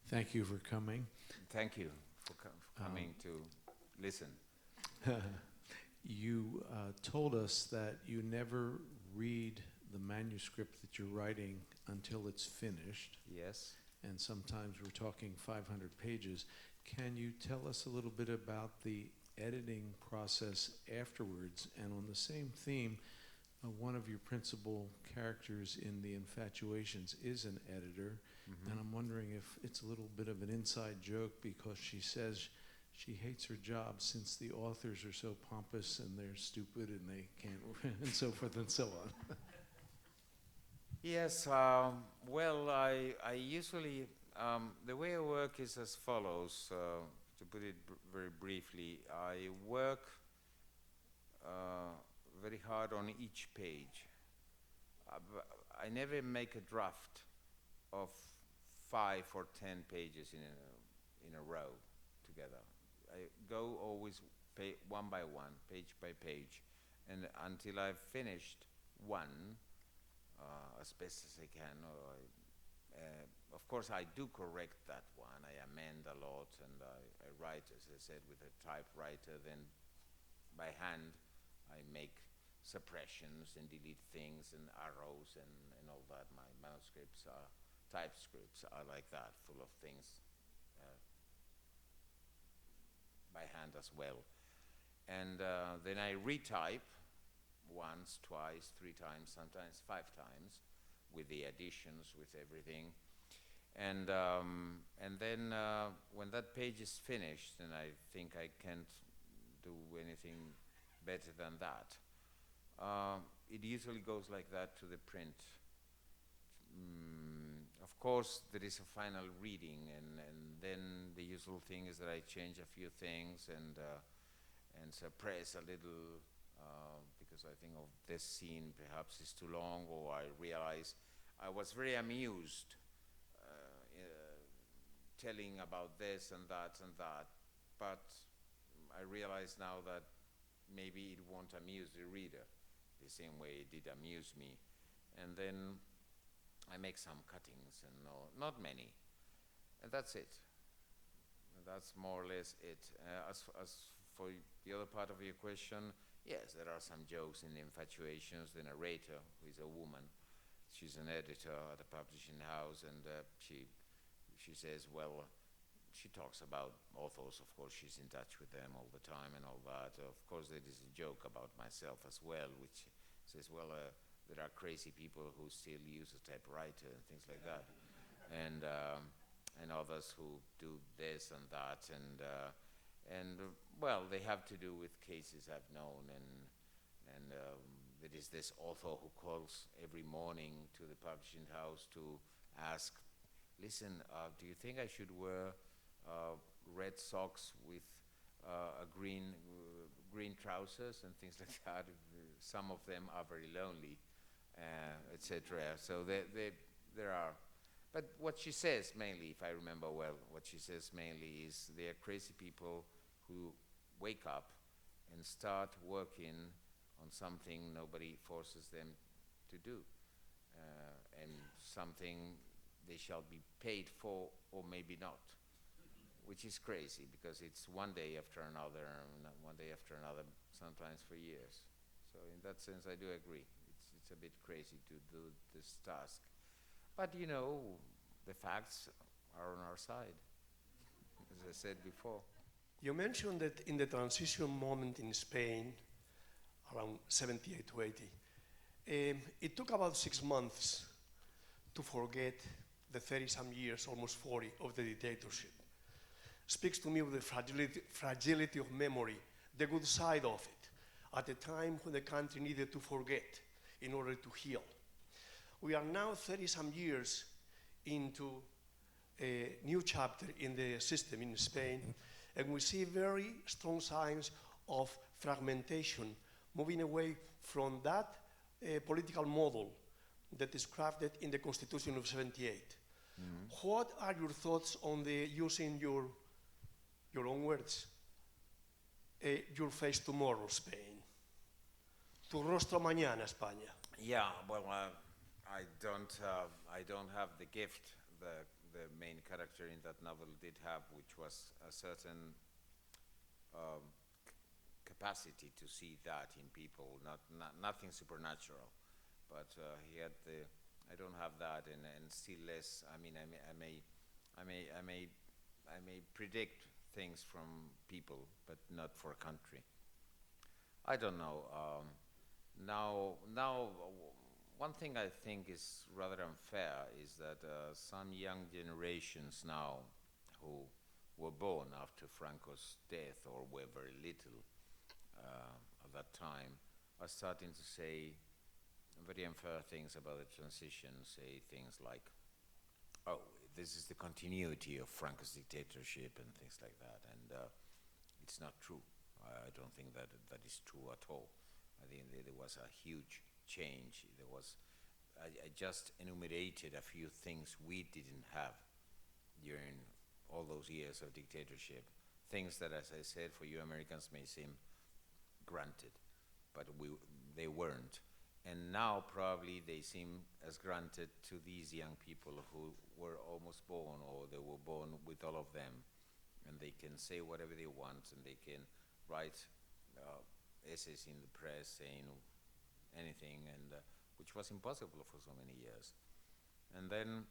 Thank you for coming. Thank you for coming to listen. You told us that you never read the manuscript that you're writing until it's finished. Yes. And sometimes we're talking 500 pages. Can you tell us a little bit about the editing process afterwards? And on the same theme, one of your principal characters in the Infatuations is an editor. Mm-hmm. And I'm wondering if it's a little bit of an inside joke, because she says she hates her job since the authors are so pompous and they're stupid and they can't, and so forth and so on. Yes, well, I usually, the way I work is as follows, to put it very briefly. I work very hard on each page. I never make a draft of 5 or 10 pages in a row together. I go always one by one, page by page, and until I've finished one, as best as I can. Of course, I do correct that one. I amend a lot, and I write, as I said, with a typewriter. Then, by hand, I make suppressions and delete things and arrows and all that. My manuscripts are typescripts are like that, full of things by hand as well. And then I retype once, twice, 3 times, sometimes 5 times, with the additions, with everything. And then when that page is finished, and I think I can't do anything better than that, it usually goes like that to the print. Of course, there is a final reading, and then the usual thing is that I change a few things and suppress a little, because I think of this scene perhaps is too long, or I realize I was very amused telling about this and that, but I realize now that maybe it won't amuse the reader the same way it did amuse me. And then I make some cuttings, and not many, and that's it. That's more or less it. As for the other part of your question, yes, there are some jokes in Infatuations. The narrator, who is a woman, she's an editor at a publishing house, and she says, well, she talks about authors. Of course, she's in touch with them all the time and all that. Of course, there is a joke about myself as well, which says, well, there are crazy people who still use a typewriter and things like that, and others who do this and that, and well, they have to do with cases I've known, and there is this author who calls every morning to the publishing house to ask, listen, do you think I should wear red socks with green trousers and things like that? Some of them are very lonely, etc. So there are, but what she says mainly, if I remember well, what she says mainly is they are crazy people who wake up and start working on something nobody forces them to do, and something they shall be paid for, or maybe not, which is crazy because it's one day after another, sometimes for years. So in that sense, I do agree. It's a bit crazy to do this task. But you know, the facts are on our side, as I said before. You mentioned that in the transition moment in Spain, around 78 to 80, it took about 6 months to forget the 30-some years, almost 40, of the dictatorship. Speaks to me of the fragility of memory, the good side of it, at a time when the country needed to forget in order to heal. We are now 30-some years into a new chapter in the system in Spain, and we see very strong signs of fragmentation, moving away from that political model that is crafted in the Constitution of 78. Mm-hmm. What are your thoughts on the, using your own words, your face tomorrow, Spain? Tu rostro mañana, España. Yeah, well, I don't have the gift the main character in that novel did have, which was a certain capacity to see that in people, nothing supernatural, but he had the. I don't have that, and still less. I mean, I may predict things from people, but not for a country. I don't know. Now, one thing I think is rather unfair is that some young generations now who were born after Franco's death or were very little at that time are starting to say, very unfair things about the transition, say things like, oh, this is the continuity of Franco's dictatorship and things like that, and it's not true. I don't think that that is true at all. I think there was a huge change. I just enumerated a few things we didn't have during all those years of dictatorship. Things that, as I said, for you Americans may seem granted, but they weren't. And now probably they seem as granted to these young people who were almost born, or they were born with all of them. And they can say whatever they want, and they can write essays in the press saying anything, and which was impossible for so many years. And then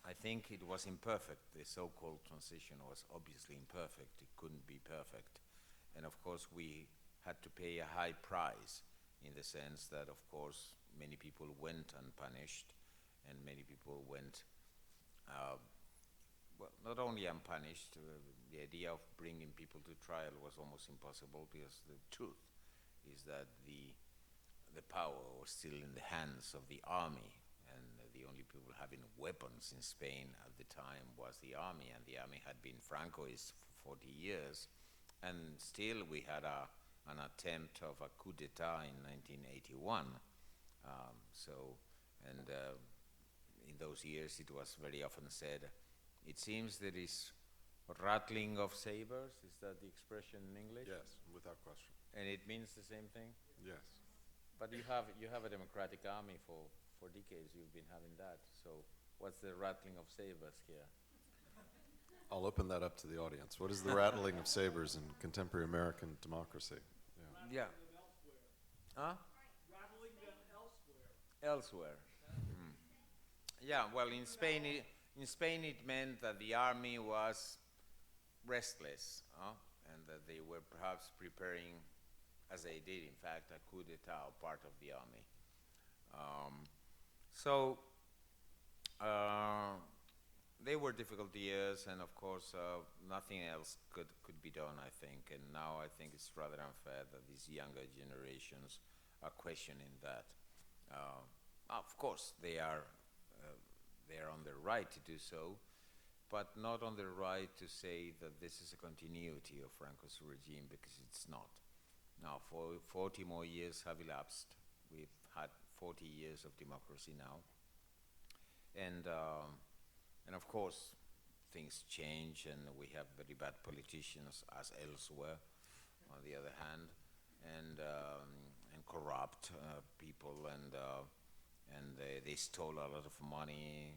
I think it was imperfect. The so-called transition was obviously imperfect. It couldn't be perfect. And of course we had to pay a high price, in the sense that, of course, many people went unpunished, and many people went, well, not only unpunished, the idea of bringing people to trial was almost impossible, because the truth is that the power was still in the hands of the army, and the only people having weapons in Spain at the time was the army, and the army had been Francoist for 40 years, and still we had an attempt of a coup d'etat in 1981. In those years it was very often said, it seems there is rattling of sabers. Is that the expression in English? Yes, without question. And it means the same thing? Yes. But you have a democratic army for decades. You've been having that. So what's the rattling of sabers here? I'll open that up to the audience. What is the rattling of sabers in contemporary American democracy? Yeah. Huh? Rattling them elsewhere. Elsewhere. Yeah, well, in Spain it meant that the army was restless, and that they were perhaps preparing, as they did, in fact, a coup d'etat, part of the army. They were difficult years, and of course nothing else could be done, I think. And now I think it's rather unfair that these younger generations are questioning that. Of course they are on the right to do so, but not on the right to say that this is a continuity of Franco's regime, because it's not. Now 40 more years have elapsed. We've had 40 years of democracy now, and of course things change, and we have very bad politicians, as elsewhere, on the other hand, and corrupt people, and they stole a lot of money,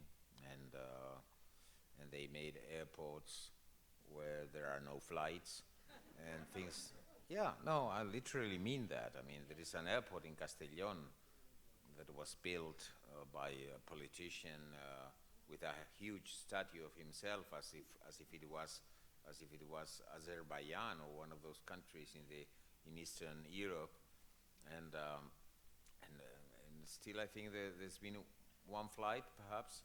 and they made airports where there are no flights and things. Yeah, no, I literally mean that. I mean, there is an airport in Castellón that was built by a politician with a huge statue of himself, as if it was Azerbaijan or one of those countries in Eastern Europe, and still I think there's been one flight, perhaps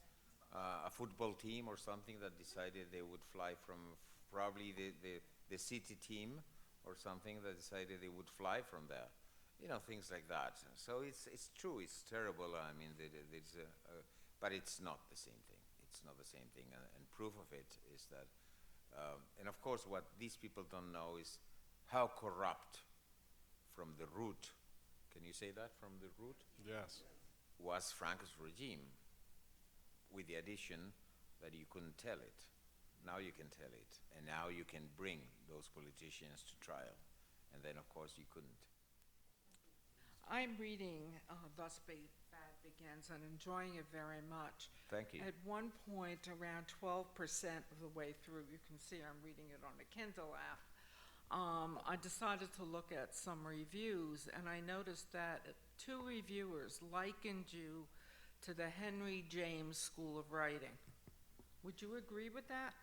a football team or something that decided they would fly from, probably the city team or something that decided they would fly from there. You know, things like that. So it's true, it's terrible. I mean, but it's not the same thing. It's not the same thing, and proof of it is that, and of course what these people don't know is how corrupt from the root, can you say that, from the root? Yes. Was Franco's regime, with the addition that you couldn't tell it. Now you can tell it, and now you can bring those politicians to trial, and then of course you couldn't. I'm reading Thus Bad Begins and enjoying it very much. Thank you. At one point, around 12% of the way through, you can see I'm reading it on a Kindle app, I decided to look at some reviews, and I noticed that 2 reviewers likened you to the Henry James School of Writing. Would you agree with that?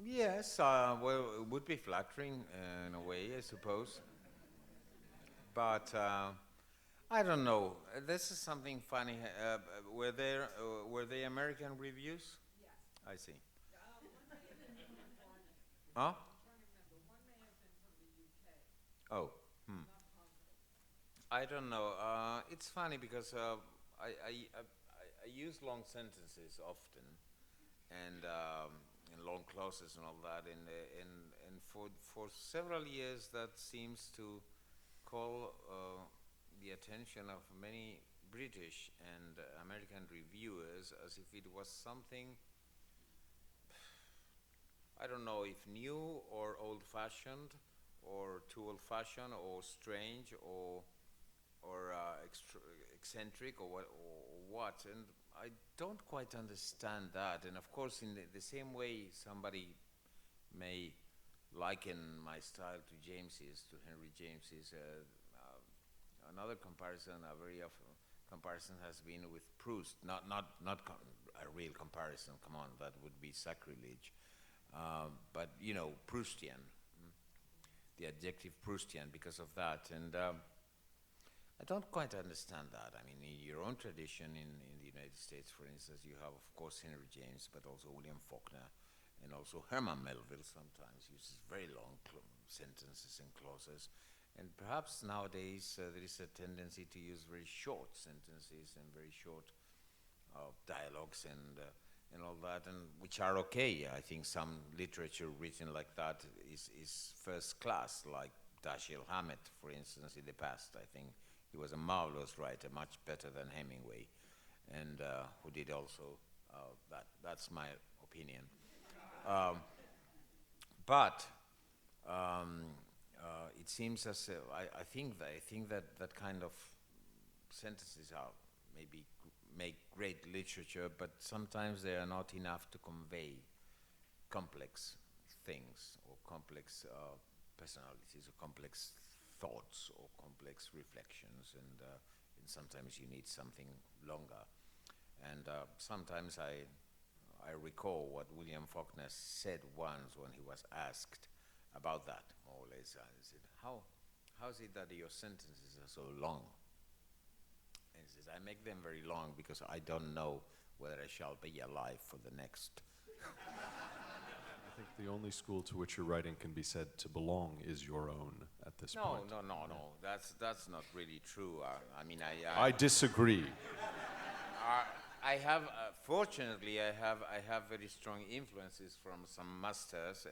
Yes, well, it would be flattering in a way, I suppose. But I don't know. This is something funny. Were they American reviews? Yes. I see. One may have been from California. Huh? I'm trying to remember. One may have been from the UK. Oh. Not positive. I don't know. It's funny because I use long sentences often, and long clauses and all that, and for several years that seems to call the attention of many British and American reviewers as if it was something, I don't know if new or old-fashioned, or too old-fashioned, or strange, or eccentric, or what. And I don't quite understand that. And of course, in the same way, somebody may liken my style to James's, to Henry James's. Another comparison, a very often comparison, has been with Proust. Not a real comparison. Come on, that would be sacrilege. But you know, Proustian, the adjective Proustian, because of that. And I don't quite understand that. I mean, in your own tradition in the United States, for instance, you have, of course, Henry James, but also William Faulkner, and also Herman Melville sometimes uses very long sentences and clauses. And perhaps nowadays there is a tendency to use very short sentences and very short dialogues and all that, and which are okay. I think some literature written like that is first class, like Dashiell Hammett, for instance, in the past. I think he was a marvelous writer, much better than Hemingway, and who did also that. That's my opinion. But it seems as I think that kind of sentences are maybe make great literature, but sometimes they are not enough to convey complex things or complex personalities or complex thoughts or complex reflections, and sometimes you need something longer. And sometimes I recall what William Faulkner said once when he was asked about that, more or less. I said, how is it that your sentences are so long? And he says, I make them very long because I don't know whether I shall be alive for the next. I think the only school to which your writing can be said to belong is your own at this point. No. That's not really true. I mean, I disagree. I have, fortunately, I have very strong influences from some masters,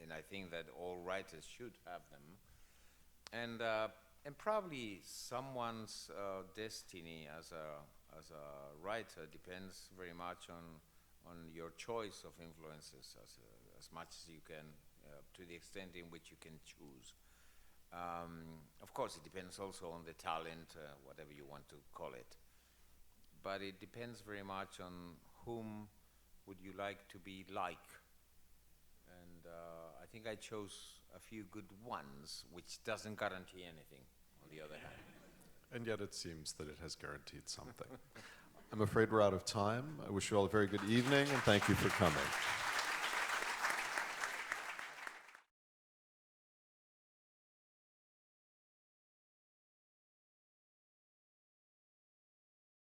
and I think that all writers should have them. And probably someone's destiny as a writer depends very much on your choice of influences as much as you can, to the extent in which you can choose. Of course, it depends also on the talent, whatever you want to call it. But it depends very much on whom would you like to be like. And I think I chose a few good ones, which doesn't guarantee anything, on the other hand. And yet it seems that it has guaranteed something. I'm afraid we're out of time. I wish you all a very good evening, and thank you for coming.